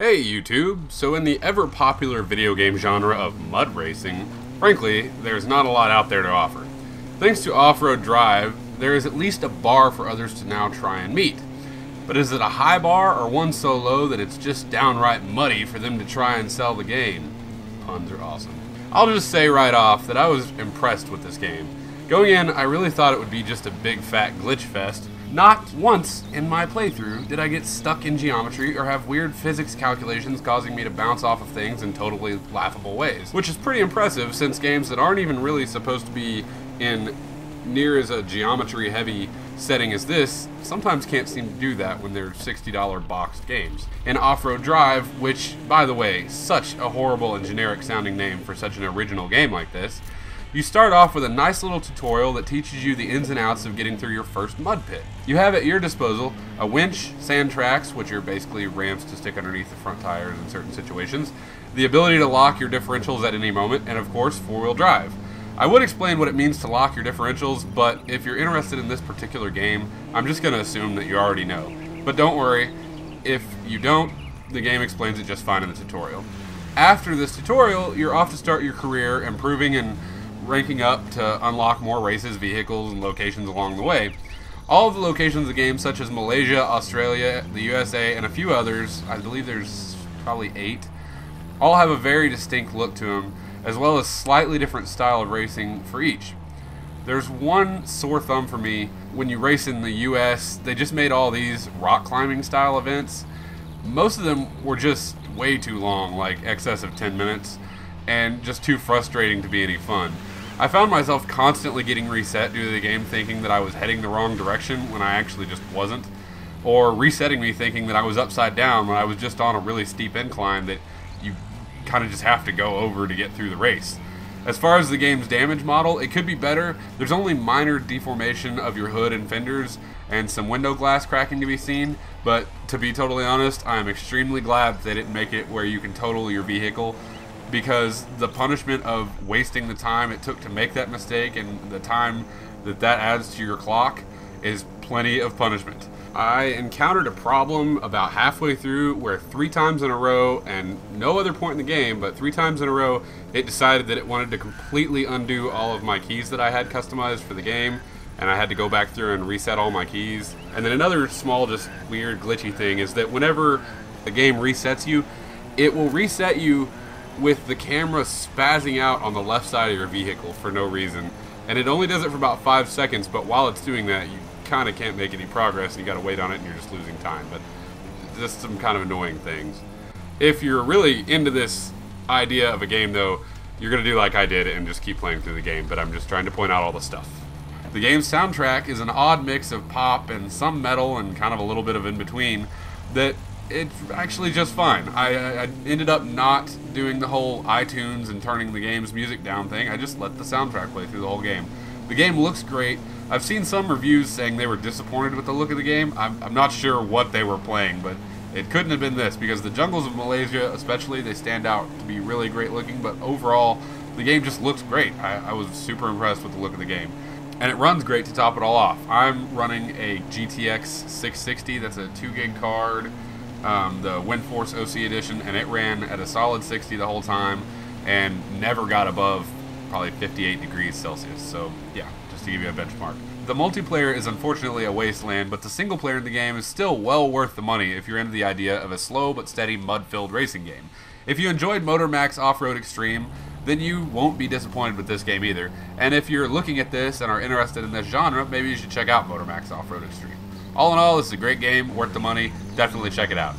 Hey YouTube! So in the ever popular video game genre of mud racing, frankly, there's not a lot out there to offer. Thanks to OffRoad Drive, there is at least a bar for others to now try and meet. But is it a high bar or one so low that it's just downright muddy for them to try and sell the game? Puns are awesome. I'll just say right off that I was impressed with this game. Going in, I really thought it would be just a big fat glitch fest. Not once in my playthrough did I get stuck in geometry or have weird physics calculations causing me to bounce off of things in totally laughable ways. Which is pretty impressive since games that aren't even really supposed to be in near as a geometry heavy setting as this sometimes can't seem to do that when they're $60 boxed games. In OffRoad Drive, which, by the way, such a horrible and generic sounding name for such an original game like this, you start off with a nice little tutorial that teaches you the ins and outs of getting through your first mud pit. You have at your disposal a winch, sand tracks, which are basically ramps to stick underneath the front tires in certain situations, the ability to lock your differentials at any moment, and of course, four-wheel drive. I would explain what it means to lock your differentials, but if you're interested in this particular game, I'm just going to assume that you already know. But don't worry, if you don't, the game explains it just fine in the tutorial. After this tutorial, you're off to start your career, improving and ranking up to unlock more races, vehicles, and locations along the way. All of the locations of the game, such as Malaysia, Australia, the USA, and a few others, I believe there's probably 8, all have a very distinct look to them, as well as slightly different style of racing for each. There's one sore thumb for me. When you race in the US, they just made all these rock climbing style events. Most of them were just way too long, like excess of 10 minutes, and just too frustrating to be any fun. I found myself constantly getting reset due to the game thinking that I was heading the wrong direction when I actually just wasn't, or resetting me thinking that I was upside down when I was just on a really steep incline that you kind of just have to go over to get through the race. As far as the game's damage model, it could be better. There's only minor deformation of your hood and fenders and some window glass cracking to be seen, but to be totally honest, I am extremely glad that they didn't make it where you can total your vehicle, because the punishment of wasting the time it took to make that mistake and the time that adds to your clock is plenty of punishment. I encountered a problem about halfway through where 3 times in a row, and no other point in the game, but 3 times in a row, it decided that it wanted to completely undo all of my keys that I had customized for the game, and I had to go back through and reset all my keys. And then another small, just weird, glitchy thing is that whenever the game resets you, it will reset you with the camera spazzing out on the left side of your vehicle for no reason. And it only does it for about 5 seconds, but while it's doing that, you kind of can't make any progress and you gotta wait on it and you're just losing time. But just some kind of annoying things. If you're really into this idea of a game though, you're gonna do like I did and just keep playing through the game, but I'm just trying to point out all the stuff. The game's soundtrack is an odd mix of pop and some metal and kind of a little bit of in between that it's actually just fine. I ended up not doing the whole iTunes and turning the game's music down thing. I just let the soundtrack play through the whole game. The game looks great. I've seen some reviews saying they were disappointed with the look of the game. I'm not sure what they were playing, but it couldn't have been this, because the jungles of Malaysia especially, they stand out to be really great looking, but overall the game just looks great. I was super impressed with the look of the game. And it runs great to top it all off. I'm running a GTX 660, that's a 2 gig card, the WindForce OC edition, and it ran at a solid 60 the whole time and never got above probably 58 degrees Celsius. So yeah, just to give you a benchmark. The multiplayer is unfortunately a wasteland, but the single player in the game is still well worth the money if you're into the idea of a slow but steady mud-filled racing game. If you enjoyed MotorMax Off-Road Extreme, then you won't be disappointed with this game either. And if you're looking at this and are interested in this genre, maybe you should check out MotorMax Off-Road Extreme. All in all, this is a great game, worth the money. Definitely check it out.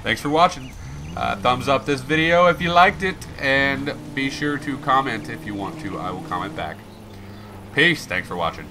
Thanks for watching. Thumbs up this video if you liked it, and be sure to comment if you want to. I will comment back. Peace. Thanks for watching.